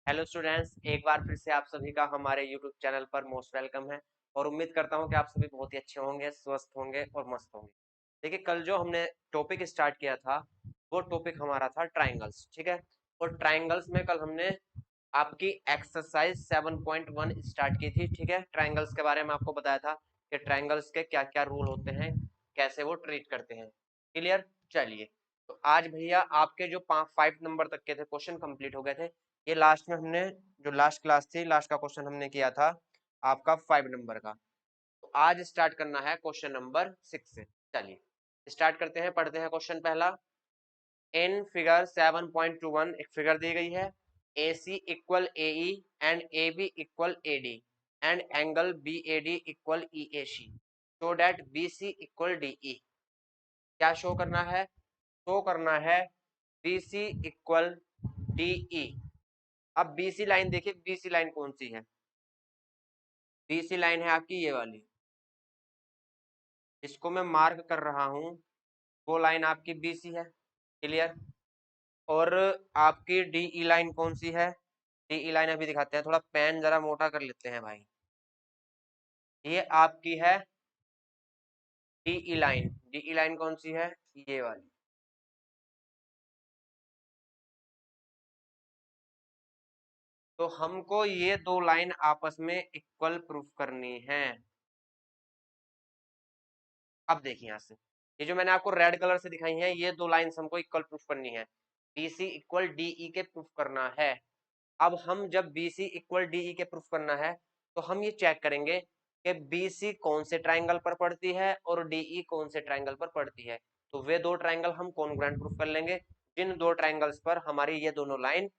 Hello students, एक बार फिर से आप सभी का हमारे यूट्यूब चैनल पर मोस्ट वेलकम है। और उम्मीद करता हूं कि आप सभी बहुत ही अच्छे होंगे, स्वस्थ होंगे और मस्त होंगे। देखिए, कल जो हमने टॉपिक स्टार्ट किया था वो टॉपिक हमारा था ट्राइंगल्स, ठीक है। और ट्राइंगल्स में कल हमने आपकी एक्सरसाइज 7.1 स्टार्ट की थी, ठीक है। ट्राइंगल्स के बारे में आपको बताया था कि ट्राइंगल्स के क्या क्या रूल होते हैं, कैसे वो ट्रीट करते हैं। क्लियर? चलिए, तो आज भैया आपके जो 5 नंबर तक के थे क्वेश्चन कंप्लीट हो गए थे। ये लास्ट में हमने जो लास्ट क्लास थी, लास्ट का क्वेश्चन हमने किया था आपका 5 नंबर का। तो आज स्टार्ट करना है क्वेश्चन नंबर 6 से। चलिए स्टार्ट करते हैं, पढ़ते हैं क्वेश्चन पहला। इन फिगर 7.21 एक फिगर दी गई है। AC equal AE and AB equal AD and angle BAD equal EAC, so that BC equal DE। क्या शो करना है? शो करना है BC इक्वल DE। अब BC लाइन देखिए, BC लाइन कौन सी है? BC लाइन है आपकी ये वाली, इसको मैं मार्क कर रहा हूं, वो लाइन आपकी BC है। क्लियर? और आपकी DE लाइन कौन सी है? DE लाइन अभी दिखाते हैं, थोड़ा पेन जरा मोटा कर लेते हैं भाई। ये आपकी है DE लाइन। DE लाइन कौन सी है? ये वाली। तो हमको ये दो लाइन आपस में इक्वल प्रूफ करनी है। अब देखिए यहां से, ये जो मैंने आपको रेड कलर से दिखाई है, ये दो लाइंस हमको इक्वल प्रूफ करनी है। BC इक्वल DE के प्रूफ करना है। अब हम जब BC इक्वल DE के प्रूफ करना है तो हम ये चेक करेंगे कि BC कौन से ट्राइंगल पर पड़ती है और DE कौन से ट्राइंगल पर पड़ती है। तो वे दो ट्राइंगल हम कॉन्ग्रुएंट प्रूफ कर लेंगे जिन दो ट्राइंगल्स पर हमारी ये दोनों लाइन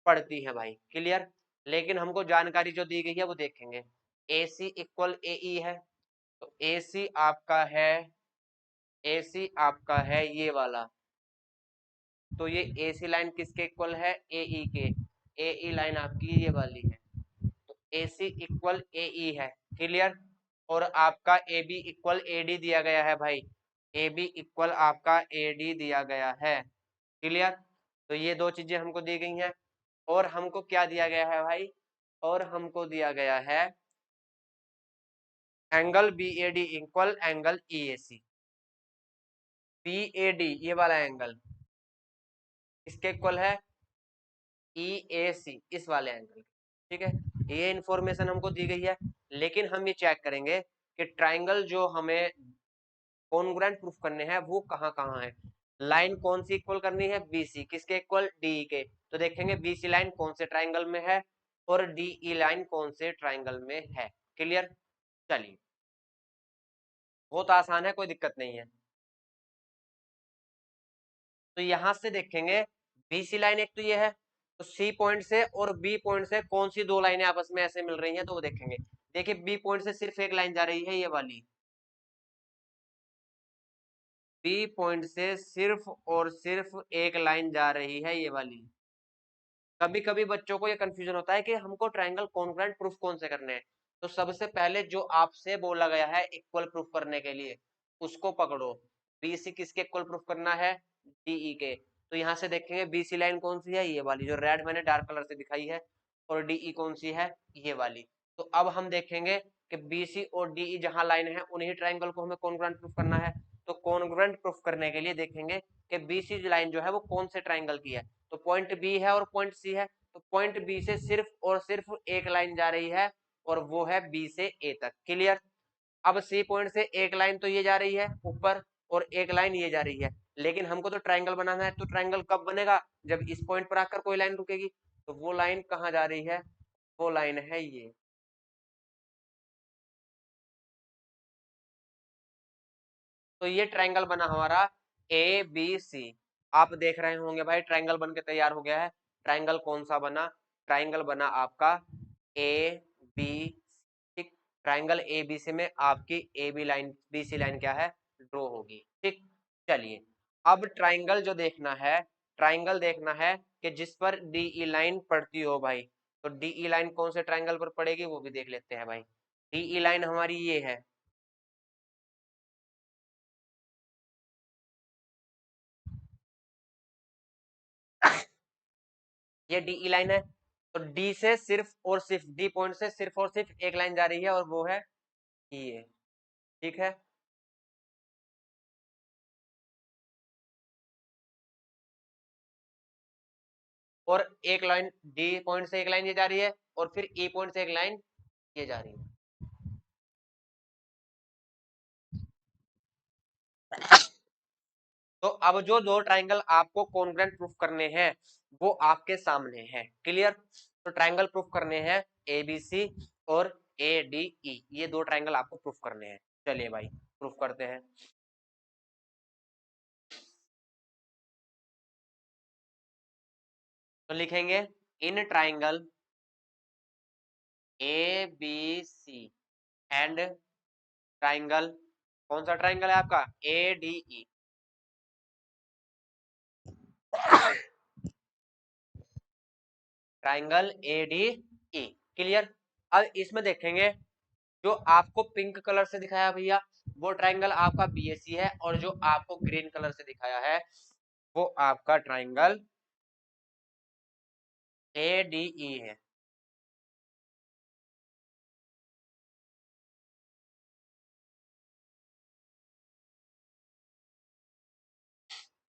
पड़ती है भाई। क्लियर? लेकिन हमको जानकारी जो दी गई है वो देखेंगे। AC इक्वल AE है, तो AC आपका है ये वाला। तो ये AC लाइन किसके इक्वल है? AE के। AE लाइन आपकी ये वाली है, तो AC इक्वल AE है। क्लियर? और आपका AB इक्वल AD दिया गया है भाई। AB इक्वल आपका AD दिया गया है। क्लियर? तो ये दो चीजें हमको दी गई हैं। और हमको क्या दिया गया है भाई? और हमको दिया गया है angle BAD equal angle EAC। BAD ये वाला एंगल इसके इक्वल है EAC, इस वाले एंगल। ठीक है, ये इंफॉर्मेशन हमको दी गई है। लेकिन हम ये चेक करेंगे कि ट्राइंगल जो हमें कॉन्ग्रुएंट प्रूफ करने हैं वो कहाँ कहाँ है। लाइन कौन सी इक्वल करनी है? BC किसके इक्वल? DE के। तो देखेंगे BC लाइन कौन से ट्राइंगल में है और DE लाइन कौन से ट्राइंगल में है। क्लियर? चलिए, बहुत आसान है, कोई दिक्कत नहीं है। तो यहां से देखेंगे BC लाइन एक तो ये है, तो C पॉइंट से और B पॉइंट से कौन सी दो लाइनें आपस में ऐसे मिल रही हैं, तो वो देखेंगे। देखिए, B पॉइंट से सिर्फ एक लाइन जा रही है, ये वाली। B पॉइंट से सिर्फ और सिर्फ एक लाइन जा रही है, ये वाली। कभी कभी बच्चों को ये कंफ्यूजन होता है कि हमको ट्राइंगल कॉन्ग्रुएंट प्रूफ कौन से करने हैं। तो सबसे पहले जो आपसे बोला गया है इक्वल प्रूफ करने के लिए, उसको पकड़ो। BC किसके इक्वल प्रूफ करना है? DE के। तो यहाँ से देखेंगे BC लाइन कौन सी है? ये वाली जो रेड मैंने डार्क कलर से दिखाई है। और DE कौन सी है? ये वाली। तो अब हम देखेंगे कि BC और DE जहां लाइन है उन्हीं ट्राइंगल को हमें कॉन्ग्रुएंट प्रूफ करना है। तो कॉन्ग्रुएंट प्रूफ करने के लिए देखेंगे कि BC लाइन जो है वो कौन से ट्राइंगल की है। तो पॉइंट B है और पॉइंट C है, तो पॉइंट B से सिर्फ और सिर्फ एक लाइन जा रही है और वो है B से A तक। क्लियर? अब C पॉइंट से एक लाइन तो ये जा रही है ऊपर और एक लाइन ये जा रही है। लेकिन हमको तो ट्राइंगल बनाना है, तो ट्राइंगल कब बनेगा? जब इस पॉइंट पर आकर कोई लाइन रुकेगी। तो वो लाइन कहाँ जा रही है? वो लाइन है ये। तो ये ट्राइंगल बना हमारा ABC। आप देख रहे होंगे भाई, ट्राइंगल बन के तैयार हो गया है। ट्राइंगल कौन सा बना? ट्राइंगल बना आपका AB। ठीक, ट्राइंगल ABC में आपकी AB लाइन BC लाइन क्या है? ड्रॉ होगी। ठीक, चलिए, अब ट्राइंगल जो देखना है, ट्राइंगल देखना है कि जिस पर DE लाइन पड़ती हो भाई। तो DE लाइन कौन से ट्राइंगल पर पड़ेगी वो भी देख लेते हैं भाई। DE लाइन हमारी ये है। ये DE लाइन है। तो डी से सिर्फ और सिर्फ डी पॉइंट से सिर्फ और सिर्फ एक लाइन जा रही है और वो है ई ए। ठीक है, और एक लाइन डी पॉइंट से एक लाइन ये जा रही है और फिर ई पॉइंट से एक लाइन ये जा रही है। तो अब जो दो ट्राइंगल आपको कॉन्ग्रुएंट प्रूफ करने हैं वो आपके सामने है। क्लियर? तो ट्राइंगल प्रूफ करने हैं ए बी सी और ए डी ई, ये दो ट्राइंगल आपको प्रूफ करने हैं। चलिए भाई प्रूफ करते हैं। तो लिखेंगे in triangle A B C and triangle, कौन सा ट्राइंगल है आपका, A D E. Triangle A D E. Clear? अब इसमें देखेंगे जो आपको पिंक कलर से दिखाया भैया वो ट्राइंगल आपका बीएसी है, और जो आपको ग्रीन कलर से दिखाया है वो आपका ट्राइंगल ए डी ई है।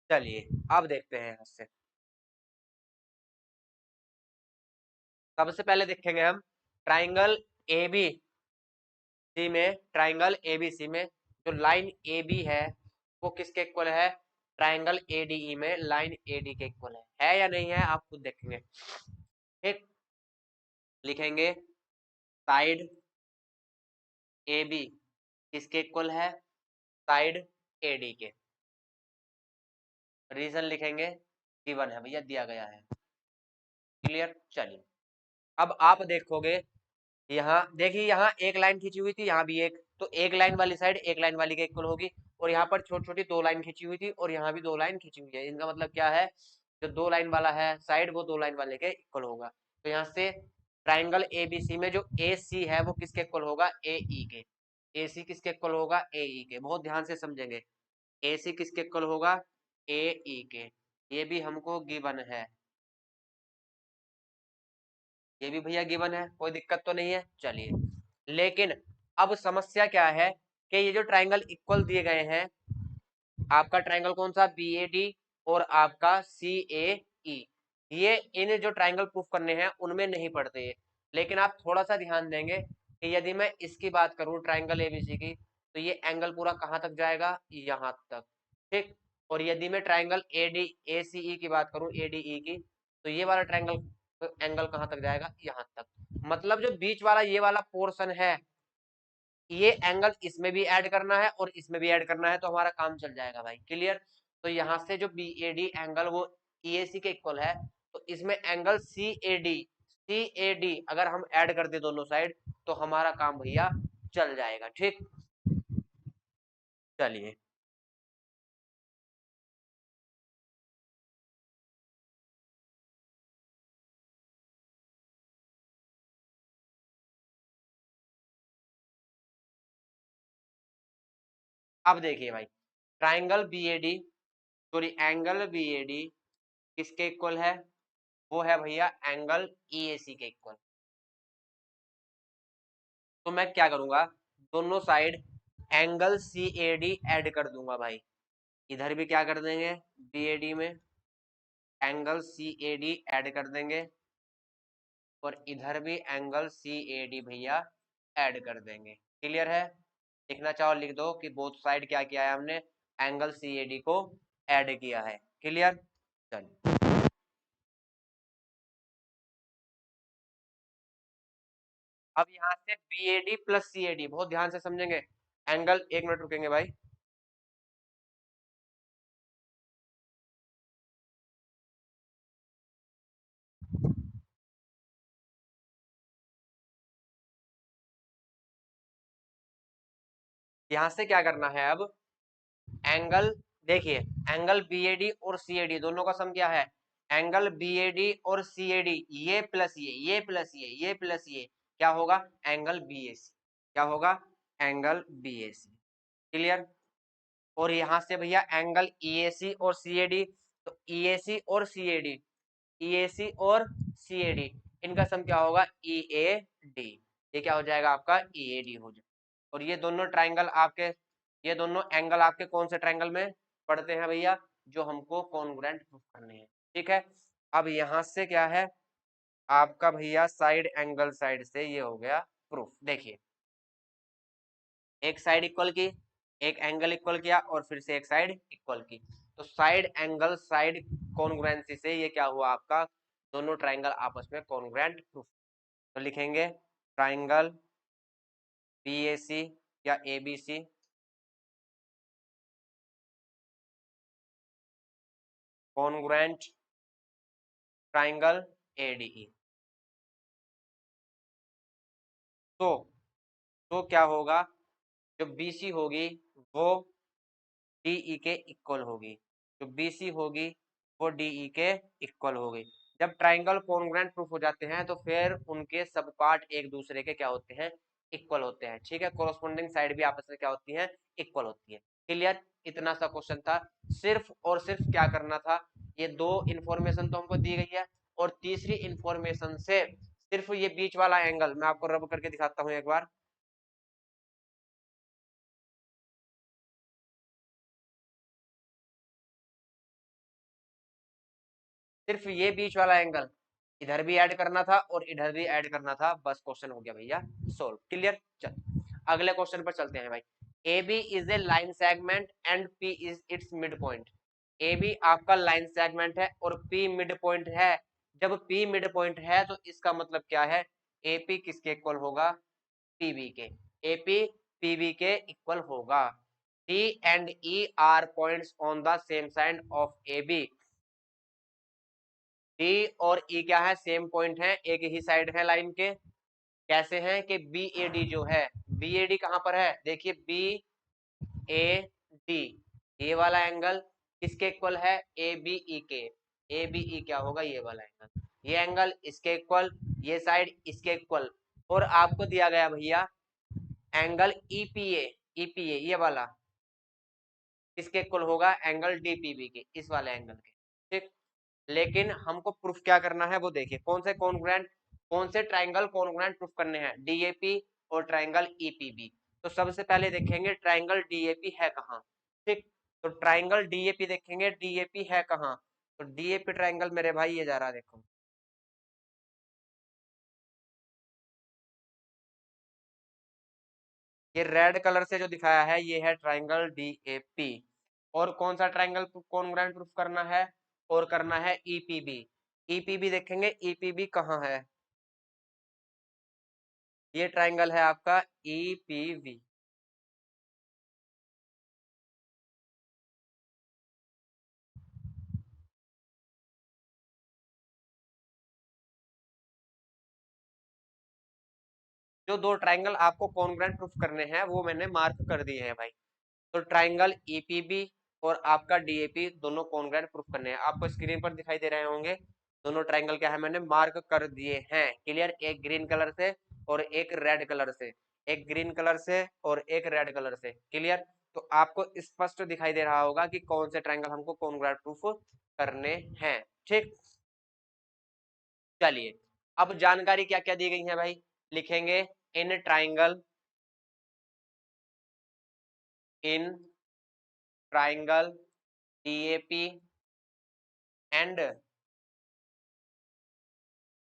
चलिए अब देखते हैं यहाँ से। सबसे पहले देखेंगे हम ट्राइंगल ए बी सी में, ट्राइंगल एबीसी में जो लाइन ए बी है वो किसके इक्वल है, ट्राइंगल एडीई में लाइन एडी के इक्वल है या नहीं है, आप खुद देखेंगे। ठीक, लिखेंगे साइड ए बी किसके इक्वल है, साइड एडी के। रीजन लिखेंगे गिवन है भैया, दिया गया है। क्लियर? चलिए अब आप देखोगे, यहाँ देखिए यहाँ एक लाइन खींची हुई थी, यहाँ भी एक, तो एक लाइन वाली साइड एक लाइन वाली के इक्वल होगी, और यहाँ पर छोटी छोटी दो लाइन खींची हुई थी और यहाँ भी दो लाइन खींची हुई है। इनका मतलब क्या है, जो दो लाइन वाला है साइड वो दो लाइन वाले के इक्वल होगा। तो यहाँ से ट्राइंगल एबीसी में जो ए सी है वो किसके इक्वल होगा, ए ई के। ए सी किसके इक्वल होगा, ए ई के। बहुत ध्यान से समझेंगे, ए सी किसके इक्वल होगा, ए ई के। ये भी हमको गिवन है, ये भी भैया गिवन है, कोई दिक्कत तो नहीं है। चलिए लेकिन अब समस्या क्या है कि ये जो ट्राइंगल इक्वल दिए गए हैं, आपका ट्राइंगल कौन सा, बी ए डी और आपका सी ए ई, ये इन जो ट्राइंगल प्रूफ करने हैं उनमें नहीं पड़ते ये। लेकिन आप थोड़ा सा ध्यान देंगे कि यदि मैं इसकी बात करूं ट्राइंगल एबीसी की, तो ये एंगल पूरा कहां तक जाएगा, यहां तक। ठीक, और यदि मैं ट्राइंगल ए डी ए सी ई की बात करूं, ए डी ई की, तो ये वाला ट्राइंगल एंगल कहां तक जाएगा, यहां तक। मतलब जो बीच वाला ये वाला पोर्शन है, ये एंगल इसमें भी ऐड करना है और इसमें भी ऐड करना है, तो हमारा काम चल जाएगा भाई। क्लियर? तो यहाँ से जो बी ए डी एंगल वो ई ए सी के इक्वल है, तो इसमें एंगल सी ए डी अगर हम ऐड कर दे दोनों साइड, तो हमारा काम भैया चल जाएगा। ठीक, चलिए अब देखिए भाई, triangle B A D, sorry angle B A D किसके इक्वल है, वो है भैया एंगल ई ए सी के इक्वल। तो मैं क्या करूंगा, दोनों side angle C A D add कर दूंगा भाई। इधर भी क्या कर देंगे, बी ए डी में angle C A D add कर देंगे, और इधर भी एंगल सी ए डी भैया ऐड कर देंगे। क्लियर है? लिखना चाहो लिख दो कि बोथ साइड क्या किया है हमने, एंगल सी ए डी को ऐड किया है। क्लियर? चलिए अब यहाँ से B A D plus C A D, बहुत ध्यान से समझेंगे। एंगल, एक मिनट रुकेंगे भाई। यहाँ से क्या करना है अब, एंगल, देखिए एंगल बी ए डी और सी ए डी दोनों का सम क्या है, एंगल बी ए डी और सी ए डी, ये प्लस ये प्लस ये प्लस ये, क्या होगा, एंगल बी ए सी। क्या होगा, angle B A C. Clear? और यहाँ से भैया एंगल ई ए सी और सी ए डी, तो ई ए सी और सी ए डी, ई ए सी और सी ए डी, इनका सम क्या होगा, ई ए डी। ये क्या हो जाएगा आपका, ई ए डी हो जाएगा। और ये दोनों ट्राइंगल आपके, ये दोनों एंगल आपके कौन से ट्राइंगल में पड़ते हैं भैया, जो हमको कॉन्ग्रुएंट प्रूफ करने हैं। ठीक है, अब यहां से क्या है आपका भैया, साइड एंगल साइड से ये हो गया प्रूफ। देखिए, एक साइड इक्वल की, एक एंगल इक्वल किया, और फिर से एक साइड इक्वल की, तो साइड एंगल साइड कॉन्ग्रुएंसी से ये क्या हुआ आपका, दोनों ट्राइंगल आपस में कॉन्ग्रुएंट प्रूफ। तो लिखेंगे ट्राइंगल बी ए सी या A B C congruent triangle A D E. तो क्या होगा, जो बी सी होगी वो डीई के इक्वल होगी, जो बीसी होगी वो डीई के इक्वल होगी। जब ट्राइंगल कॉन्ग्रुएंट प्रूफ हो जाते हैं तो फिर उनके सब पार्ट एक दूसरे के क्या होते हैं, इक्वल होते हैं। ठीक है, कोरोस्पोंडिंग साइड भी आपस में क्या होती है, इक्वल होती है। क्लियर, इतना सा क्वेश्चन था। सिर्फ और सिर्फ क्या करना था, ये दो इंफॉर्मेशन तो हमको दी गई है, और तीसरी इंफॉर्मेशन से सिर्फ ये बीच वाला एंगल मैं आपको रब करके दिखाता हूँ एक बार। सिर्फ ये बीच वाला एंगल इधर भी ऐड करना था और इधर भी ऐड करना था, बस क्वेश्चन हो गया भैया सोल्व। क्लियर, चल अगले क्वेश्चन पर चलते हैं भाई। A B is a line segment and P is its mid point. A B आपका लाइन सेगमेंट है और पी मिड पॉइंट है। जब पी मिड पॉइंट है तो इसका मतलब क्या है, ए पी किसके इक्वल होगा, पीबी के। ए पी पीबी के इक्वल होगा। D and E are points on the same side of A B. D और ई क्या है, सेम पॉइंट है, एक ही साइड है लाइन के। कैसे हैं कि बी ए डी जो है, बी ए डी कहां पर है, देखिए बी ए डी, ये वाला एंगल किसके इक्वल है, ए बी ई के। ए बी ई क्या होगा, ये वाला एंगल, ये एंगल इसके इक्वल, ये साइड इसके इक्वल। और आपको दिया गया भैया एंगल ईपीए, ईपीए ये वाला किसके इक्वल होगा, एंगल डीपीबी के, इस वाले एंगल के। ठीक, लेकिन हमको प्रूफ क्या करना है वो देखिए, कौन से कॉन्ग्रुएंट, कौन से ट्राइंगल कॉन्ग्रुएंट प्रूफ करने हैं, डीएपी और ट्राइंगल ईपीबी। तो सबसे पहले देखेंगे ट्राइंगल डीएपी है कहाँ। ठीक, तो ट्राइंगल डीएपी देखेंगे, डीएपी है कहाँ, तो डीएपी ट्राइंगल मेरे भाई ये जा रहा देखो, ये रेड कलर से जो दिखाया है ये है ट्राइंगल डीएपी। और कौन सा ट्राइंगल कॉन्ग्रुएंट प्रूफ करना है, और करना है ईपीबी। ईपीबी देखेंगे, ईपीबी कहाँ है, ये ट्राइंगल है आपका ईपीवी। जो दो ट्राइंगल आपको कॉन्ग्रुएंट प्रूफ करने हैं वो मैंने मार्क कर दिए हैं भाई। तो ट्राइंगल ईपीबी और आपका डीएपी दोनों कॉन्ग्रुएंट प्रूफ करने हैं, आपको स्क्रीन पर दिखाई दे रहे होंगे। दोनों ट्राइंगल क्या है, मैंने मार्क कर दिए हैं। क्लियर, एक ग्रीन कलर से और एक रेड कलर से, एक ग्रीन कलर से और एक रेड कलर से। क्लियर, तो आपको स्पष्ट दिखाई दे रहा होगा कि कौन से ट्राइंगल हमको कॉन्ग्रुएंट प्रूफ करने हैं। ठीक, चलिए अब जानकारी क्या क्या दी गई है भाई, लिखेंगे in triangle, in triangle DAP and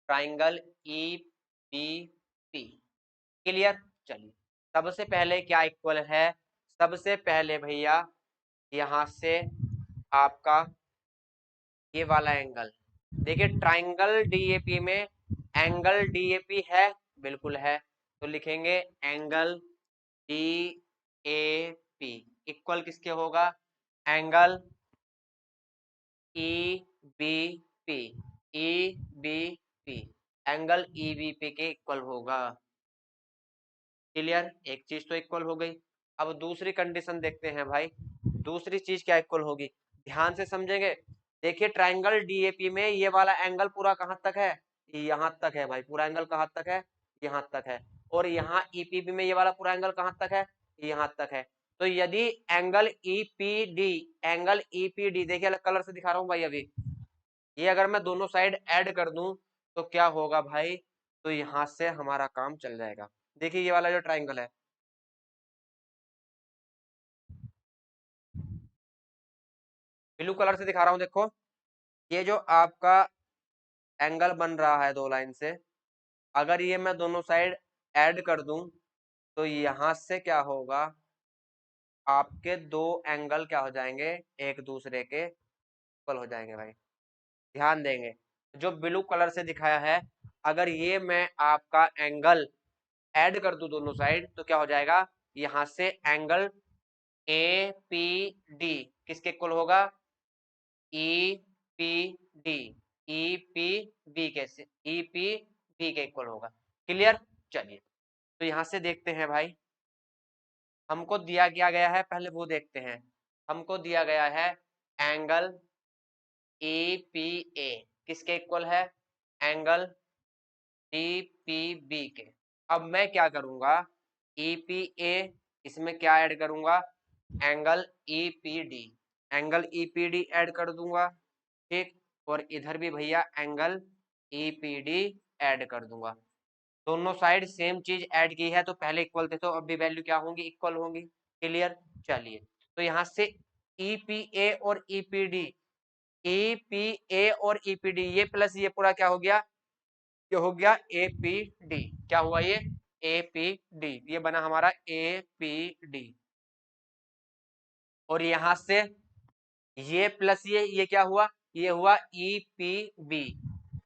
triangle EPP. Clear, चलिए सबसे पहले क्या इक्वल है, सबसे पहले भैया यहां से आपका ये वाला एंगल, देखिए ट्राइंगल डीएपी में एंगल डीएपी है, बिल्कुल है, तो लिखेंगे एंगल डीएपी इक्वल किसके होगा, angle EBP, EBP angle EBP के इक्वल होगा। क्लियर, एक चीज तो इक्वल हो गई। अब दूसरी कंडीशन देखते हैं भाई, दूसरी चीज क्या इक्वल होगी, ध्यान से समझेंगे। देखिए ट्राइंगल डीएपी में ये वाला एंगल पूरा कहां तक है, यहां तक है भाई, पूरा एंगल कहां तक है, यहां तक है। और यहाँ ईपीबी में ये वाला पूरा एंगल कहां तक है, यहां तक है। तो यदि एंगल ईपीडी, एंगल ईपीडी देखिए अलग कलर से दिखा रहा हूं भाई, अभी ये अगर मैं दोनों साइड ऐड कर दूं तो क्या होगा भाई, तो यहाँ से हमारा काम चल जाएगा। देखिए ये वाला जो ट्राइंगल है, ब्लू कलर से दिखा रहा हूँ, देखो ये जो आपका एंगल बन रहा है दो लाइन से, अगर ये मैं दोनों साइड ऐड कर दूं तो यहाँ से क्या होगा, आपके दो एंगल क्या हो जाएंगे, एक दूसरे के इक्वल हो जाएंगे भाई। ध्यान देंगे, जो ब्लू कलर से दिखाया है, अगर ये मैं आपका एंगल ऐड कर दूं दोनों साइड तो क्या हो जाएगा, यहाँ से एंगल ए पी डी किसके इक्वल होगा, E P D, E P B के, ई पी बी के इक्वल होगा। क्लियर। चलिए तो यहां से देखते हैं भाई, हमको दिया क्या गया है, पहले वो देखते हैं। हमको दिया गया है एंगल ई पी ए किसके इक्वल है, एंगल डी पी बी के। अब मैं क्या करूंगा, ई पी ए, इसमें क्या ऐड करूंगा, angle E P D, angle E P D add कर दूंगा, ठीक। और इधर भी भैया angle E P D add कर दूंगा। दोनों साइड सेम चीज ऐड की है तो पहले इक्वल थे, तो अब भी वैल्यू क्या होंगी, इक्वल होंगी। क्लियर। चलिए तो यहाँ से ई पी ए और ई P D, E P A और ई पी डी, ये प्लस ये पूरा क्या हो गया, ये हो गया ए पी डी। क्या हुआ ये, ए पी डी, ये बना हमारा ए पी डी। और यहां से ये प्लस ये क्या हुआ, ये हुआ E P B,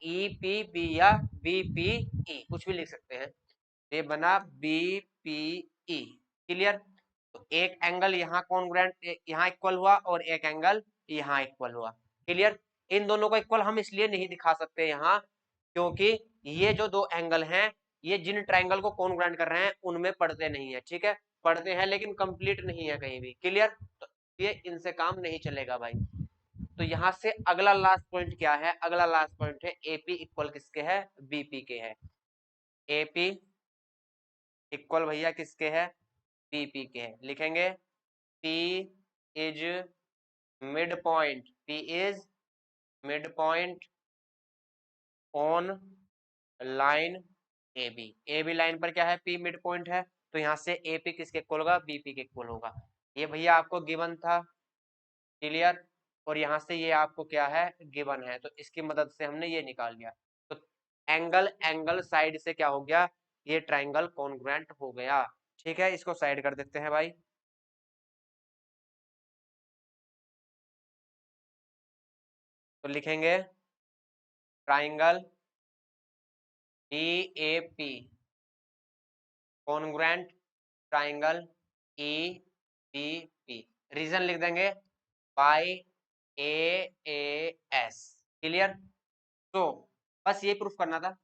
E P B या बी पी ई, कुछ भी लिख सकते हैं। ये बना बी पी ई। क्लियर। तो एक एंगल यहाँ कॉन्ग्रुएंट यहाँ इक्वल हुआ और एक एंगल यहाँ इक्वल हुआ। क्लियर। इन दोनों को इक्वल हम इसलिए नहीं दिखा सकते यहाँ, क्योंकि ये जो दो एंगल हैं, ये जिन ट्राइंगल को कॉन्ग्रुएंट कर रहे हैं उनमें पढ़ते नहीं है, ठीक है, पढ़ते हैं लेकिन कंप्लीट नहीं है कहीं भी। क्लियर। तो ये इनसे काम नहीं चलेगा भाई। तो यहाँ से अगला लास्ट पॉइंट क्या है, अगला लास्ट पॉइंट है एपी इक्वल किसके है, बीपी के है। एपी इक्वल भैया किसके है, बीपी के है। लिखेंगे P is mid point, P is mid point on line AB। AB line पर क्या है, P मिड पॉइंट है, तो यहाँ से AP किसके इक्वल होगा, BP के इक्वल होगा। ये भैया आपको गिवन था। क्लियर। और यहाँ से ये आपको क्या है, गिवन है, तो इसकी मदद से हमने ये निकाल लिया। तो एंगल एंगल साइड से क्या हो गया, ये ट्राइंगल कॉन्ग्रुएंट हो गया। ठीक है, इसको साइड कर देते हैं भाई। तो लिखेंगे triangle D A P congruent triangle E D P. Reason लिख देंगे बाई ए एस। क्लियर। तो बस ये प्रूफ करना था।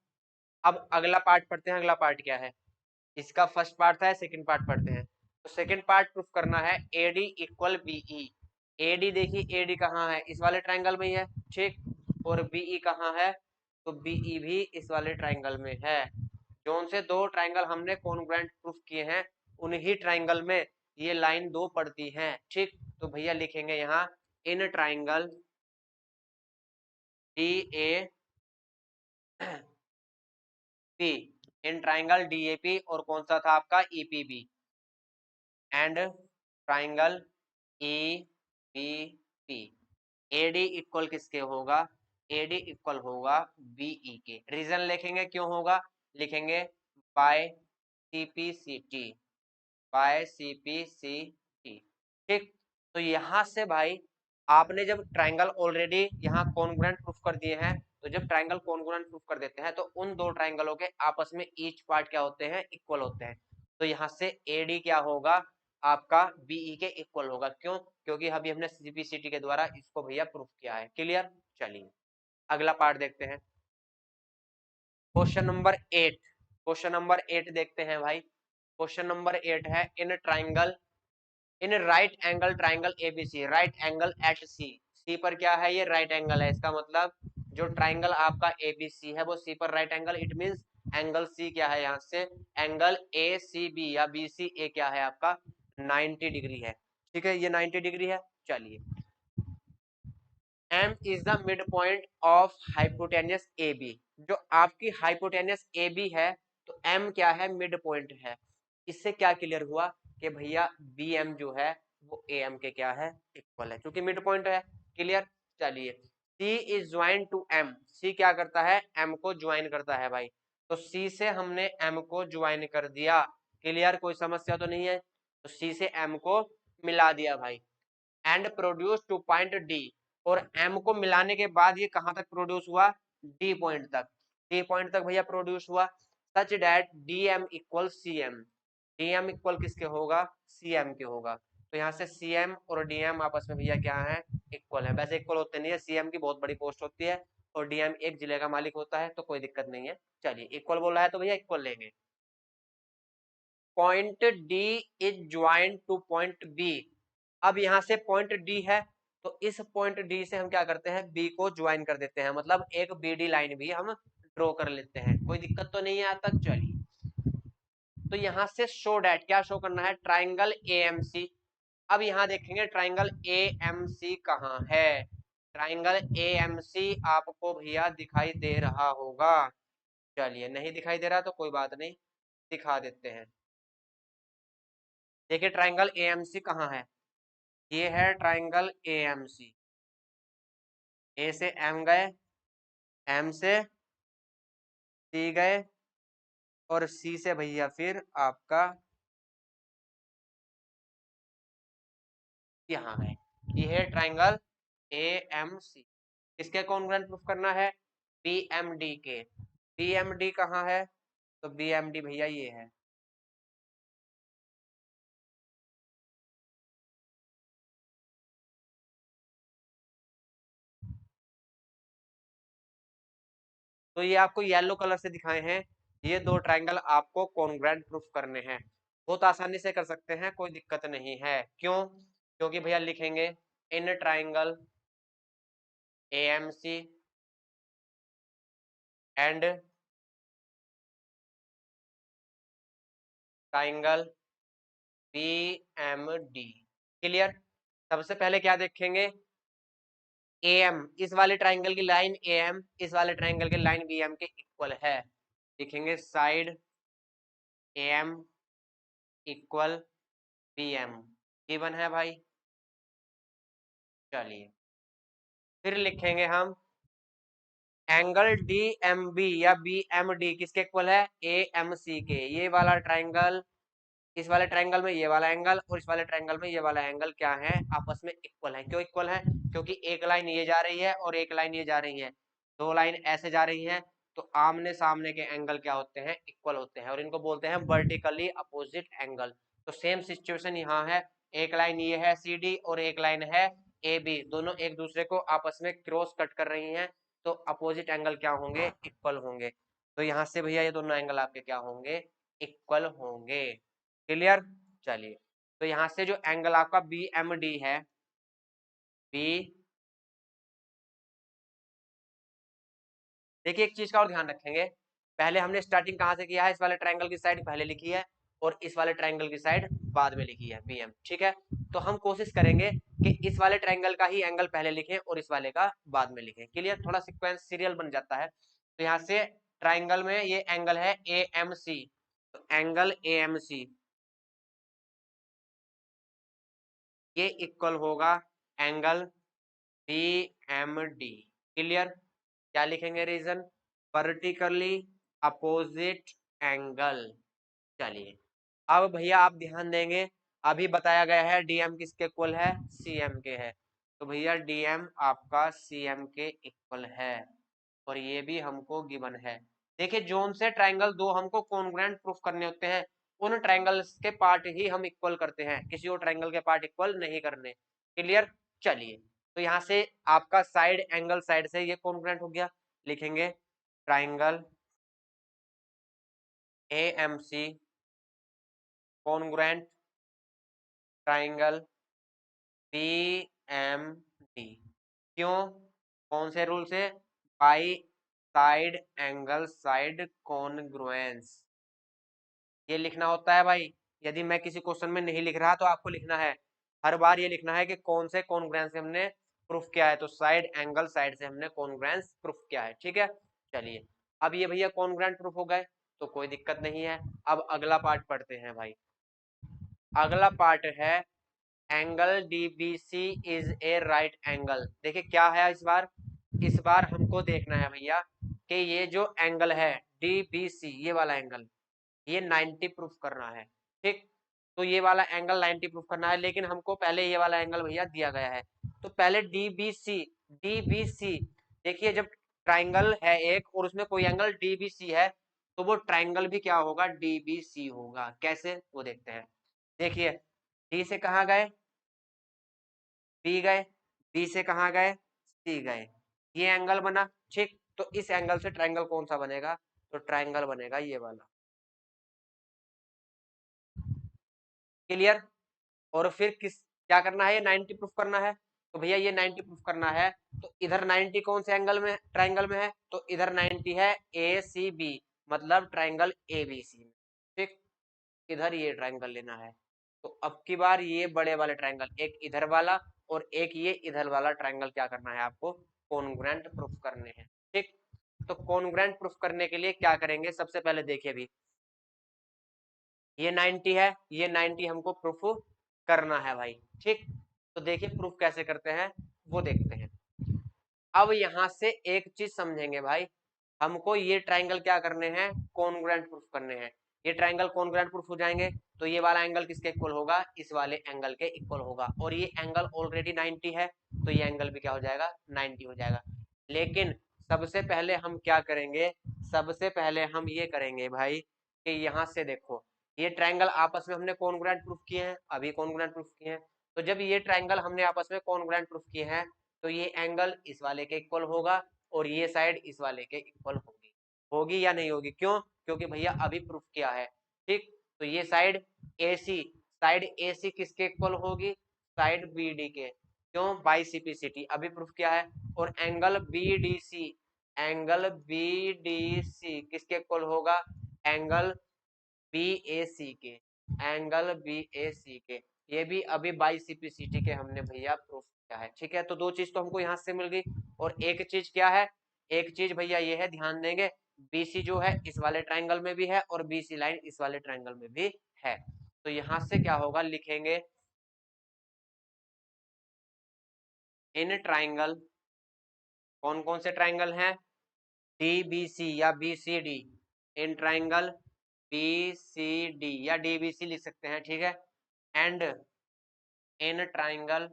अब अगला पार्ट पढ़ते हैं। अगला पार्ट क्या है, इसका फर्स्ट पार्ट था, सेकंड पार्ट पढ़ते हैं। तो सेकंड पार्ट प्रूफ करना है एडी इक्वल बीई। एडी देखिए, एडी कहाँ है, इस वाले ट्राइंगल में ही है, ठीक। और बीई कहाँ है, तो बीई भी इस वाले ट्राइंगल में है। जोन से दो ट्राइंगल हमने कॉन्ग्रुएंट प्रूफ किए हैं, उन्हीं ट्राइंगल में ये लाइन दो पड़ती हैं, ठीक। तो भैया लिखेंगे यहाँ in triangle D A P, in triangle DAP, और कौन सा था आपका EPB, and triangle E B P. AD equal किसके होगा, एडी इक्वल होगा बीई के। रीजन लिखेंगे क्यों होगा, लिखेंगे बाय सीपीसीटी, बाय सीपीसीटी, ठीक। तो यहां से भाई आपने जब ट्राइंगल ऑलरेडी यहाँ कॉन्ग्रुएंट प्रूफ कर दिए हैं, तो जब ट्राइंगल कॉन्ग्रुएंट प्रूफ कर देते हैं तो उन दो ट्राइंगलों के आपस में ईच पार्ट क्या होते हैं, इक्वल होते हैं। तो यहाँ से एडी क्या होगा आपका बीई के इक्वल होगा। क्यों, क्योंकि अभी हमने सीपीसीटी के द्वारा इसको भैया प्रूफ किया है। क्लियर। चलिए अगला पार्ट देखते हैं, क्वेश्चन नंबर 8। क्वेश्चन नंबर 8 देखते हैं भाई। क्वेश्चन नंबर 8 है in triangle, in right angle triangle ABC, right angle at C. C पर क्या है, ये राइट एंगल है, इसका मतलब जो ट्राइंगल आपका एबीसी है वो सी पर right angle, it means angle C क्या है, यहाँ से एंगल ए सी बी या बी सी ए क्या है आपका 90 डिग्री है। ठीक है, ये 90 डिग्री है। चलिए M is the mid point of hypotenuse A B. जो आपकी हाइपोटेनियस ए बी है तो एम क्या है, मिड पॉइंट है। इससे क्या क्लियर हुआ कि भैया बी एम जो है वो ए एम के क्या है, इक्वल है, क्योंकि मिड पॉइंट है। क्लियर। चलिए, सी इज ज्वाइन टू एम। सी क्या करता है, एम को ज्वाइन करता है भाई। तो सी से हमने एम को ज्वाइन कर दिया। क्लियर, कोई समस्या तो नहीं है। तो सी से एम को मिला दिया भाई। And produce to point D. और एम को मिलाने के बाद ये कहां तक प्रोड्यूस हुआ, डी पॉइंट तक। डी पॉइंट तक भैया प्रोड्यूस हुआ। Such that D M equal C M. D M equal किसके होगा, सी एम के होगा। तो यहाँ से सी एम और डी एम आपस में भैया क्या है, इक्वल है। वैसे इक्वल होते नहीं है, सी एम की बहुत बड़ी पोस्ट होती है और डी एम एक जिले का मालिक होता है, तो कोई दिक्कत नहीं है। चलिए, इक्वल बोला है तो भैया इक्वल लेंगे। Point D is joint to point B. अब यहाँ से पॉइंट डी है तो इस पॉइंट डी से हम क्या करते हैं, बी को ज्वाइन कर देते हैं, मतलब एक बी डी लाइन भी हम ड्रॉ कर लेते हैं। कोई दिक्कत तो नहीं है यहाँ तक। चलिए, तो यहाँ से शो डैट, क्या शो करना है, ट्राइंगल ए एम सी। अब यहाँ देखेंगे ट्राइंगल ए एम सी कहाँ है। ट्राइंगल ए एम सी आपको भैया दिखाई दे रहा होगा। चलिए, नहीं दिखाई दे रहा तो कोई बात नहीं, दिखा देते हैं। देखिए ट्राइंगल ए एम सी कहाँ है, ये है ट्राइंगल ए एम सी। ए से एम गए, एम से सी गए और सी से भैया फिर आपका यहाँ गए। ये है ट्राइंगल ए एम सी। किसके कॉन्ग्रुएंट प्रूफ करना है, बी एम डी के। बी एम डी कहाँ है, तो बी एम डी भैया ये है। तो ये आपको येलो कलर से दिखाए हैं, ये दो ट्राइंगल आपको कॉन्ग्रुएंट प्रूफ करने हैं। बहुत आसानी से कर सकते हैं, कोई दिक्कत नहीं है। क्यों, क्योंकि भैया लिखेंगे in triangle A M C and triangle B M D. Clear. सबसे पहले क्या देखेंगे, ए एम, इस वाले ट्राइंगल की लाइन ए एम इस वाले ट्राइंगल की लाइन बी एम के इक्वल है। लिखेंगे side A M equal B M, given है भाई। चलिए, फिर लिखेंगे हम एंगल डी एम बी या बी एम डी किसके इक्वल है, ए एम सी के। ये वाला ट्राइंगल, इस वाले ट्राइंगल में ये वाला एंगल और इस वाले ट्राइंगल में ये वाला एंगल क्या है, आपस में इक्वल है। क्यों इक्वल है, क्योंकि एक लाइन ये जा रही है और एक लाइन ये जा रही है, दो लाइन ऐसे जा रही है, तो आमने सामने के एंगल क्या होते हैं, इक्वल होते हैं, और इनको बोलते हैं वर्टिकली अपोजिट एंगल। तो सेम सिचुएशन यहाँ है, एक लाइन ये है सी डी और एक लाइन है ए बी, दोनों एक दूसरे को आपस में क्रॉस कट कर रही हैं, तो अपोजिट एंगल क्या होंगे, इक्वल होंगे। तो यहाँ से भैया ये दोनों एंगल आपके क्या होंगे, इक्वल होंगे। क्लियर। चलिए, तो यहां से जो एंगल आपका बी एम डी है, बी, देखिए एक चीज का और ध्यान रखेंगे, पहले हमने स्टार्टिंग कहां से किया है, इस वाले ट्रायंगल की साइड पहले लिखी है और इस वाले ट्रायंगल की साइड बाद में लिखी है, बी एम। ठीक है, तो हम कोशिश करेंगे कि इस वाले ट्रायंगल का ही एंगल पहले लिखें और इस वाले का बाद में लिखें। क्लियर, थोड़ा सिक्वेंस सीरियल बन जाता है। तो यहाँ से ट्राइंगल में ये एंगल है ए एम सी, तो एंगल ए एम सी ये इक्वल होगा angle B M D. Clear. क्या लिखेंगे रीजन, वर्टिकली अपोजिट एंगल। चलिए, अब भैया आप ध्यान देंगे, अभी बताया गया है डीएम किसके इक्वल है, सीएम के है। तो भैया डीएम आपका सीएम के इक्वल है और ये भी हमको गिवन है। देखिए, जोन से ट्राइंगल दो हमको कॉन्ग्रुएंट प्रूफ करने होते हैं, उन ट्राइंगल्स के पार्ट ही हम इक्वल करते हैं, किसी और ट्राइंगल के पार्ट इक्वल नहीं करने। क्लियर। चलिए, तो यहाँ से आपका साइड एंगल साइड से ये कॉन्ग्रुएंट हो गया, लिखेंगे triangle A M C congruent triangle B M D. क्यों, कौन से रूल से, by side angle side congruence. ये लिखना होता है भाई, यदि मैं किसी क्वेश्चन में नहीं लिख रहा तो आपको लिखना है, हर बार ये लिखना है कि कौन से कॉन्ग्रुएंस से हमने प्रूफ क्या है, तो साइड एंगल साइड से हमने कॉन्ग्रुएंस प्रूफ किया है। ठीक है, चलिए अब ये भैया कॉन्ग्रुएंट प्रूफ हो गए तो कोई दिक्कत नहीं है। अब अगला पार्ट पढ़ते हैं भाई। अगला पार्ट है angle DBC is a right angle. देखिए क्या है इस बार हमको देखना है भैया कि ये जो एंगल है डीबीसी, ये वाला एंगल, ये 90 प्रूफ करना है। ठीक, तो ये वाला एंगल 90 प्रूफ करना है, लेकिन हमको पहले ये वाला एंगल भैया दिया गया है। तो पहले डीबीसी, डीबीसी देखिए, जब ट्राइंगल है एक और उसमें कोई एंगल डीबीसी है तो वो ट्राइंगल भी क्या होगा, डीबीसी होगा। कैसे, वो देखते हैं। देखिए डी से कहाँ गए, बी गए, बी से कहाँ गए, सी गए, ये एंगल बना। ठीक, तो इस एंगल से ट्राइंगल कौन सा बनेगा, तो ट्राइंगल बनेगा ये वाला। क्लियर। और फिर किस क्या करना है, ये 90 प्रूफ करना है। तो भैया ये 90 प्रूफ करना है, तो इधर 90 कौन से एंगल में, ट्राइंगल में है, तो इधर 90 है ए सी बी, मतलब ट्राइंगल ए बी सी में। ठीक, इधर ये ट्राइंगल लेना है। तो अब की बार ये बड़े वाले ट्राइंगल, एक इधर वाला और एक ये इधर वाला ट्राइंगल क्या करना है आपको, कॉन्ग्रुएंट प्रूफ करने हैं। ठीक, तो कॉन्ग्रुएंट प्रूफ करने के लिए क्या करेंगे, सबसे पहले देखिए अभी ये 90 है, ये 90 हमको प्रूफ करना है भाई। ठीक, तो देखिए प्रूफ कैसे करते हैं वो देखते हैं। अब यहां से एक चीज समझेंगे भाई, हमको ये ट्राइंगल क्या करने हैं, कॉन्ग्रुएंट प्रूफ करने हैं। ये ट्राइंगल कॉन्ग्रुएंट प्रूफ हो जाएंगे तो ये वाला एंगल किसके इक्वल होगा, इस वाले एंगल के इक्वल होगा। और ये एंगल ऑलरेडी 90 है तो ये एंगल भी क्या हो जाएगा, 90 हो जाएगा। लेकिन सबसे पहले हम क्या करेंगे, सबसे पहले हम ये करेंगे भाई कि यहाँ से देखो ये ट्राइंगल आपस में हमने कॉन्ग्रुएंट प्रूफ किए हैं, अभी कॉन्ग्रुएंट प्रूफ किए हैं। तो जब ये ट्राइंगल हमने आपस में कॉन्ग्रुएंट प्रूफ किए हैं तो ये एंगल इस वाले के इक्वल होगा और ये साइड इस वाले के इक्वल होगी। होगी या नहीं होगी, क्यों, क्योंकि भैया अभी प्रूफ किया है। ठीक, तो ये साइड AC, साइड AC किसके इक्वल होगी, साइड BD के, क्यों, बाई CPCT अभी प्रूफ किया है। और एंगल BDC, एंगल BDC किसके इक्वल होगा, एंगल BAC के, एंगल BAC के, ये भी अभी बाई CPCT के हमने भैया प्रूफ किया है। ठीक है, तो दो चीज तो हमको यहाँ से मिल गई। और एक चीज क्या है, एक चीज भैया ये है, ध्यान देंगे, BC जो है इस वाले ट्राइंगल में भी है और BC लाइन इस वाले ट्राइंगल में भी है। तो यहाँ से क्या होगा, लिखेंगे इन ट्राइंगल, कौन कौन से ट्राइंगल हैं, DBC या BCD, इन ट्राइंगल BCD या DBC लिख सकते हैं। ठीक है, एंड इन ट्राइंगल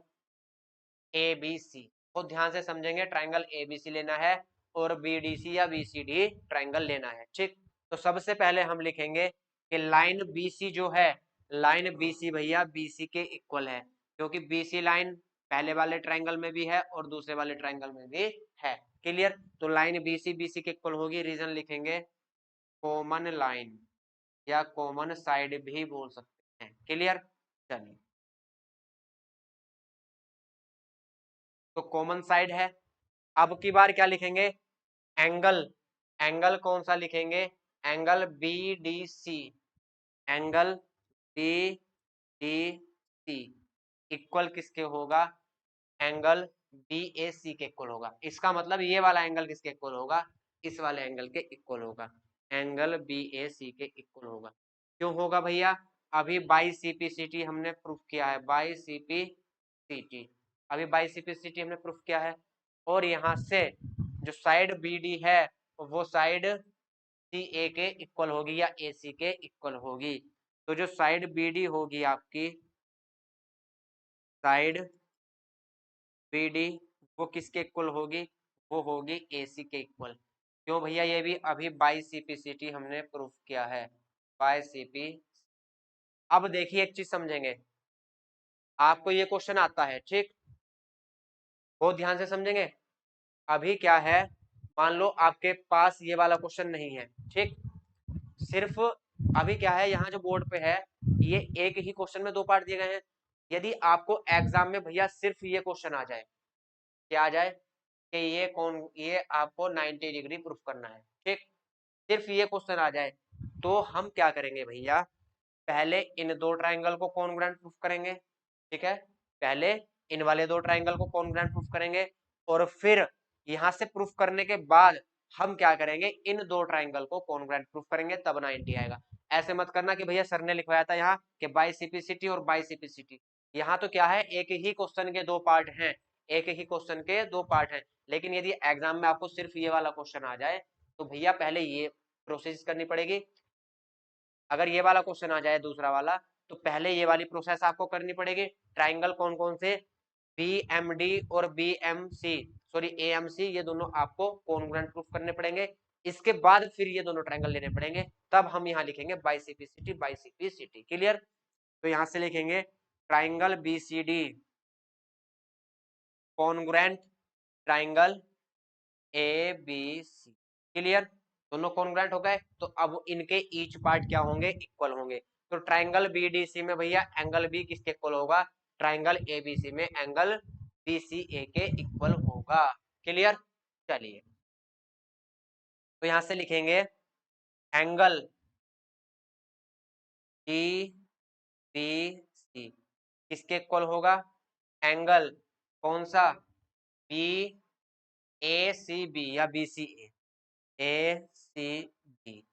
ABC, तो ध्यान से समझेंगे, ट्राइंगल ABC लेना है और BDC या BCD ट्राइंगल लेना है। ठीक, तो सबसे पहले हम लिखेंगे कि लाइन BC जो है, लाइन BC भैया BC के इक्वल है, क्योंकि BC लाइन पहले वाले ट्राइंगल में भी है और दूसरे वाले ट्राइंगल में भी है। क्लियर, तो लाइन BC BC के इक्वल होगी, रीजन लिखेंगे कॉमन लाइन या कॉमन साइड भी बोल सकते हैं। क्लियर, चलिए तो कॉमन साइड है। अब की बार क्या लिखेंगे, एंगल, एंगल कौन सा लिखेंगे, angle BDC, angle BDC equal किसके होगा, एंगल BAC के इक्वल होगा। इसका मतलब ये वाला एंगल किसके इक्वल होगा, इस वाले एंगल के इक्वल होगा, एंगल BAC के इक्वल होगा। क्यों होगा भैया, अभी बाई CPCT हमने प्रूफ किया है, बाई CPCT, अभी बाई CPCT हमने प्रूफ किया है। और यहाँ से जो साइड BD है वो साइड CA के इक्वल होगी या AC के इक्वल होगी। तो जो साइड BD होगी आपकी, साइड BD वो किसके इक्वल होगी, वो होगी AC के इक्वल। क्यों भैया, ये भी अभी बाई CPCT हमने प्रूफ किया है, बाई CP। अब देखिए एक चीज समझेंगे, आपको ये क्वेश्चन आता है, ठीक, बहुत ध्यान से समझेंगे। अभी क्या है, मान लो आपके पास ये वाला क्वेश्चन नहीं है, ठीक, सिर्फ अभी क्या है, यहाँ जो बोर्ड पे है ये एक ही क्वेश्चन में दो पार्ट दिए गए हैं। यदि आपको एग्जाम में भैया सिर्फ ये क्वेश्चन आ जाए, क्या आ जाए कि ये आपको 90 डिग्री प्रूफ करना है, ठीक, सिर्फ ये क्वेश्चन आ जाए तो हम क्या करेंगे भैया, पहले इन दो ट्राइंगल को कॉन्ग्रुएंट प्रूफ करेंगे। ठीक है, पहले इन वाले दो ट्राइंगल को कॉन्ग्रुएंट प्रूफ करेंगे, और फिर यहां से प्रूफ करने के बाद हम क्या करेंगे, इन दो ट्राइंगल को कॉन्ग्रुएंट प्रूफ करेंगे, तब 90 आएगा। ऐसे मत करना कि भैया सर ने लिखवाया था यहाँ कि बाइसिपिसिटी और बाइसिपिसिटी। यहाँ तो क्या है, एक ही क्वेश्चन के दो पार्ट हैं, एक ही क्वेश्चन के दो पार्ट हैं। लेकिन यदि एग्जाम में आपको सिर्फ ये वाला क्वेश्चन आ जाए तो भैया पहले ये प्रोसेस करनी पड़ेगी। अगर ये वाला क्वेश्चन आ जाए दूसरा वाला, तो पहले ये वाली प्रोसेस आपको करनी पड़ेगी। ट्राइंगल कौन कौन से, बी एम डी और B M C, sorry A M C, ये दोनों आपको कॉन्ग्रुएंट प्रूफ करने पड़ेंगे। इसके बाद फिर ये दोनों ट्राइंगल लेने पड़ेंगे, तब हम यहाँ लिखेंगे बाइसिपिसिटी बाइसिपिसिटी। क्लियर? तो यहाँ से लिखेंगे triangle B C D congruent triangle A B C. Clear? दोनों कॉन्ग्रुएंट हो गए, तो अब इनके ईच पार्ट क्या होंगे, इक्वल होंगे। तो ट्राइंगल बीडीसी में भैया एंगल बी किसके इक्वल होगा, ट्राइंगल एबीसी में एंगल बीसीए के इक्वल होगा। क्लियर? चलिए, तो यहां से लिखेंगे एंगल डी बी सी किसके इक्वल होगा, एंगल कौन सा, बी ए सी बी या बी सी ए सी बी।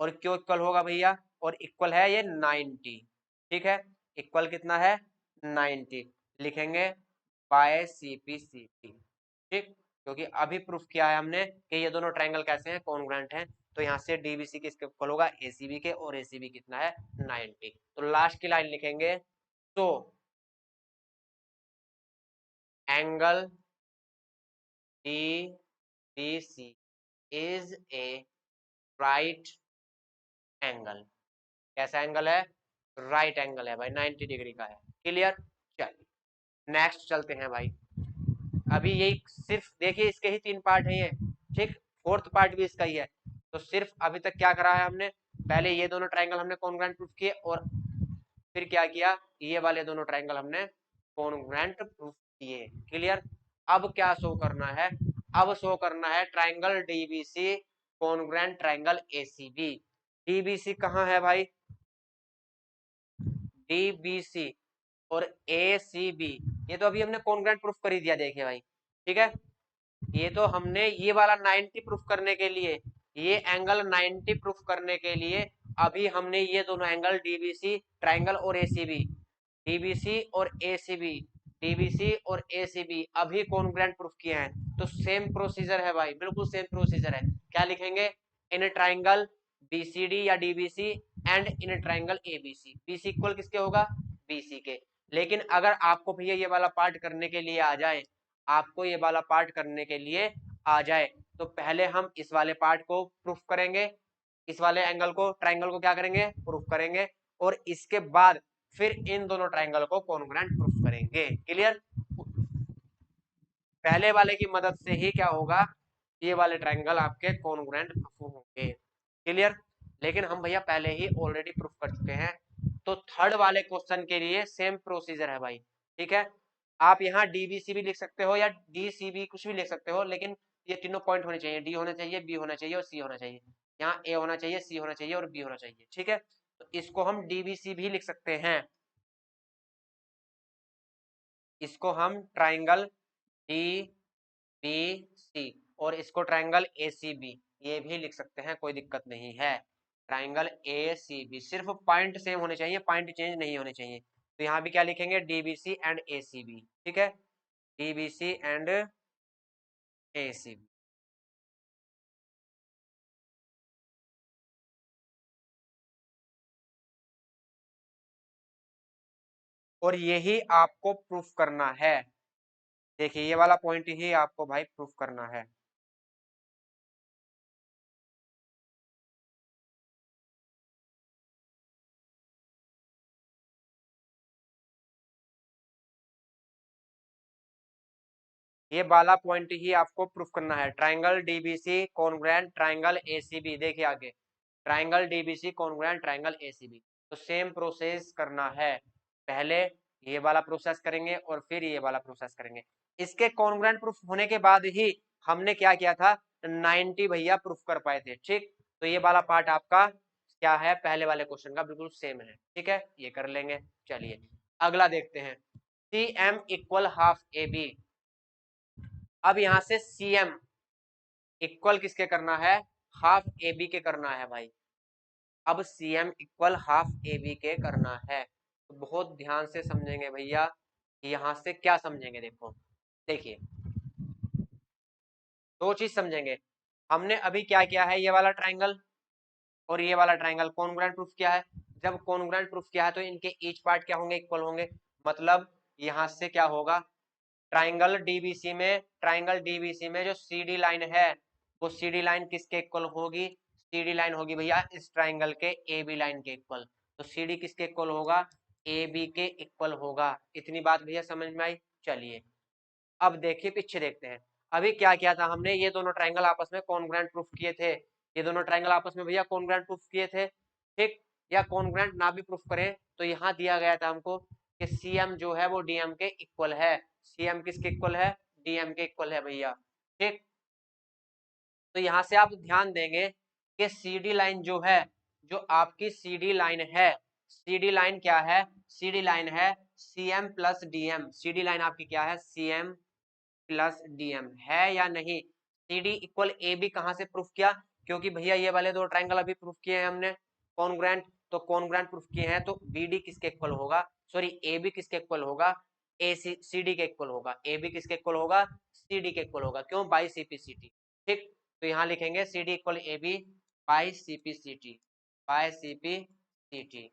और क्यों इक्वल होगा भैया, और इक्वल है ये 90। ठीक है, इक्वल कितना है, 90 लिखेंगे by C P C T. ठीक, क्योंकि अभी प्रूफ किया है हमने कि ये दोनों ट्राइंगल कैसे हैं, कॉन्ग्रुएंट हैं। तो यहाँ से डीबीसी किसके इक्वल होगा, एसीबी के, और एसीबी कितना है, 90। तो लास्ट की लाइन लिखेंगे, तो angle D B C is a right angle. कैसा एंगल है, राइट एंगल है भाई, 90 डिग्री का है। क्लियर? चलिए नेक्स्ट चलते हैं भाई। अभी यही सिर्फ देखिए, इसके ही 3 पार्ट है ये। ठीक, फोर्थ पार्ट भी इसका ही है। तो सिर्फ अभी तक क्या करा है हमने, पहले ये दोनों ट्राइंगल हमने कॉन्ग्रुएंट प्रूफ किए, और फिर क्या किया, ये वाले दोनों ट्राइंगल हमने कॉन्ग्रुएंट प्रूफ किए। क्लियर? अब क्या शो करना है, अब शो करना है triangle DBC congruent triangle ACB. DBC कहाँ है भाई, डीबीसी और एसीबी, ये तो अभी हमने कॉन्ग्रुएंट प्रूफ कर ही दिया, देखिए भाई। ठीक है, ये तो हमने ये वाला 90 प्रूफ करने के लिए, ये एंगल 90 प्रूफ करने के लिए अभी हमने ये दोनों एंगल डीबीसी ट्राइंगल और एसीबी, डीबीसी और एसीबी, डीबीसी और एसीबी अभी कॉन्ग्रुएंट प्रूफ किए हैं। तो सेम प्रोसीजर है भाई, बिल्कुल सेम प्रोसीजर है। क्या लिखेंगे, इन ट्राइंगल बीसीडी या DBC and in triangle ABC, BC equal किसके होगा, बीसी के। लेकिन अगर आपको भैया ये वाला पार्ट करने के लिए आ जाए, आपको ये वाला पार्ट करने के लिए आ जाए, तो पहले हम इस वाले पार्ट को प्रूफ करेंगे, इस वाले एंगल को, ट्राइंगल को क्या करेंगे, प्रूफ करेंगे, और इसके बाद फिर इन दोनों ट्राइंगल को कॉन्ग्रुएंट प्रूफ करेंगे। क्लियर? पहले वाले की मदद से ही क्या होगा, ये वाले ट्राइंगल आपके कॉन्ग्रुएंट प्रूफ होंगे। क्लियर? लेकिन हम भैया पहले ही ऑलरेडी प्रूफ कर चुके हैं। तो थर्ड वाले क्वेश्चन के लिए सेम प्रोसीजर है भाई। ठीक है, आप यहाँ डीबीसी भी लिख सकते हो या डीसीबी, कुछ भी लिख सकते हो, लेकिन ये तीनों पॉइंट होने चाहिए, डी होना चाहिए, बी होना चाहिए और सी होना चाहिए। यहाँ ए होना चाहिए, सी होना चाहिए और बी होना चाहिए। ठीक है, तो इसको हम डीबीसी भी लिख सकते हैं, इसको हम ट्राइंगल डी बी सी, और इसको ट्राइंगल ए सी बी, ये भी लिख सकते हैं, कोई दिक्कत नहीं है। ट्राइंगल ए सी बी, सिर्फ पॉइंट सेम होने चाहिए, पॉइंट चेंज नहीं होने चाहिए। तो यहाँ भी क्या लिखेंगे, DBC and A C B. ठीक है, DBC and A C B. और यही आपको प्रूफ करना है। देखिए, ये वाला पॉइंट ही आपको भाई प्रूफ करना है। ये वाला पॉइंट ही आपको प्रूफ करना है, triangle DBC congruent triangle ACB. देखिए आगे, triangle DBC congruent triangle ACB. तो सेम प्रोसेस करना है, पहले ये वाला प्रोसेस करेंगे और फिर ये वाला प्रोसेस करेंगे। इसके कॉन्ग्रुएंट प्रूफ होने के बाद ही हमने क्या किया था, 90 भैया प्रूफ कर पाए थे। ठीक, तो ये वाला पार्ट आपका क्या है, पहले वाले क्वेश्चन का बिल्कुल सेम है। ठीक है, ये कर लेंगे। चलिए अगला देखते हैं। C M equal half A B. अब यहां से सी एम इक्वल किसके करना है, हाफ ए बी के करना है भाई। अब C M equal half A B के करना है, तो बहुत ध्यान से समझेंगे भैया। यहां से क्या समझेंगे, देखो देखिए दो चीज समझेंगे। हमने अभी क्या किया है, ये वाला ट्राइंगल और ये वाला ट्राइंगल कॉन्ग्रुएंट प्रूफ किया है। जब कॉन्ग्रुएंट प्रूफ किया है तो इनके ईच पार्ट क्या होंगे, इक्वल होंगे। मतलब यहां से क्या होगा, ट्राइंगल डीबीसी में जो सीडी लाइन है, वो सीडी लाइन किसके इक्वल होगी, सीडी लाइन होगी भैया इस ट्राइंगल के ए बी लाइन के इक्वल। तो सीडी किसके इक्वल होगा, ए बी के इक्वल होगा। इतनी बात भैया समझ में आई। चलिए अब देखिए पीछे देखते हैं। अभी क्या किया था हमने, ये दोनों ट्राइंगल आपस में कॉन्ग्रुएंट प्रूफ किए थे। ये दोनों ट्राइंगल आपस में भैया कॉन्ग्रुएंट प्रूफ किए थे, ठीक। या कॉन्ग्रुएंट ना भी प्रूफ करें तो यहाँ दिया गया था हमको कि सीएम जो है वो डीएम के इक्वल है। सीएम किसके इक्वल है, डीएम के इक्वल है भैया, ठीक। तो यहाँ से आप ध्यान देंगे कि सीडी लाइन जो है, जो आपकी सीडी लाइन है, सीडी लाइन क्या है, सीडी लाइन है CM plus DM. CD line आपकी क्या है, सीएम प्लस डीएम है या नहीं। C D equal A B कहां से प्रूफ किया, क्योंकि भैया ये वाले दो ट्राइंगल अभी प्रूफ किए हैं हमने कॉन्ग्रुएंट, तो कॉन्ग्रुएंट प्रूफ किए हैं तो बी डी किसके इक्वल होगा, सॉरी ए बी किसके इक्वल होगा, ए सी सी डी के इक्वल होगा। ए बी किसके इक्वल होगा, सी डी के इक्वल होगा। क्यों, by C P C T, ठीक। तो यहाँ लिखेंगे C D equal A B by C P C T, by C P C T.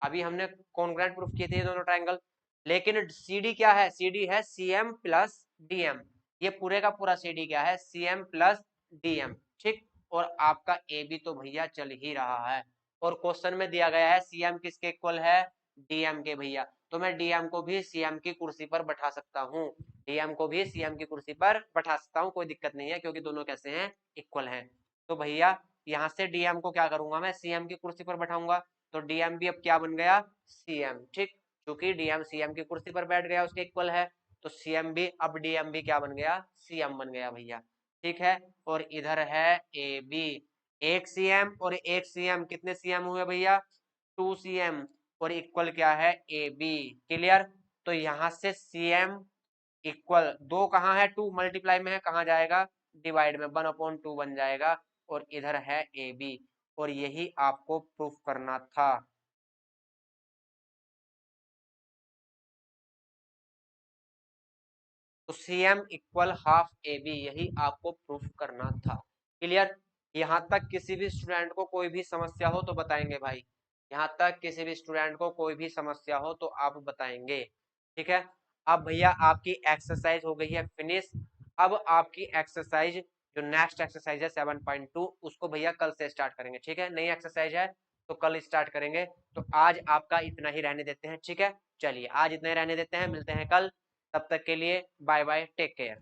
अभी हमने कॉन्ग्रुएंट प्रूफ किए थे ये दोनों ट्राइंगल, लेकिन सीडी क्या है, सीडी है सीएम प्लस डीएम। ये पूरे का पूरा सीडी क्या है, सीएम प्लस डीएम, ठीक। और आपका ए बी तो भैया चल ही रहा है, और क्वेश्चन में दिया गया है सीएम किसके इक्वल है, डीएम के भैया। तो मैं डीएम को भी सीएम की कुर्सी पर बैठा सकता हूँ, डीएम को भी सीएम की कुर्सी पर बैठा सकता हूँ, कोई दिक्कत नहीं है, क्योंकि दोनों कैसे हैं, इक्वल हैं। तो भैया यहाँ से डीएम को क्या करूंगा, मैं सीएम की कुर्सी पर बैठाऊंगा। तो डीएम भी अब क्या बन गया, सीएम, ठीक। क्योंकि डीएम सीएम की कुर्सी पर बैठ गया, उसके इक्वल है, तो सीएम भी, अब डीएम भी क्या बन गया, सीएम बन गया भैया, ठीक है। और इधर है ए बी, एक सीएम और एक सीएम, कितने सीएम हुए भैया, टू सीएम, और इक्वल क्या है, ए बी, क्लियर। तो यहां से सीएम इक्वल, दो कहाँ है, टू मल्टीप्लाई में है, कहाँ जाएगा, डिवाइड में, 1/2 बन जाएगा। और इधर है ए बी, और यही आपको प्रूफ करना था। तो C M equal half A B, यही आपको प्रूफ करना था, क्लियर। यहाँ तक किसी भी स्टूडेंट को कोई भी समस्या हो तो बताएंगे भाई, यहाँ तक किसी भी स्टूडेंट को कोई भी समस्या हो तो आप बताएंगे, ठीक है। अब भैया आपकी एक्सरसाइज हो गई है फिनिश। अब आपकी एक्सरसाइज जो नेक्स्ट एक्सरसाइज है 7.2, उसको भैया कल से स्टार्ट करेंगे, ठीक है। नई एक्सरसाइज है तो कल स्टार्ट करेंगे। तो आज आपका इतना ही रहने देते हैं, ठीक है। चलिए आज इतना ही रहने देते हैं, मिलते हैं कल, तब तक के लिए बाय बाय, टेक केयर।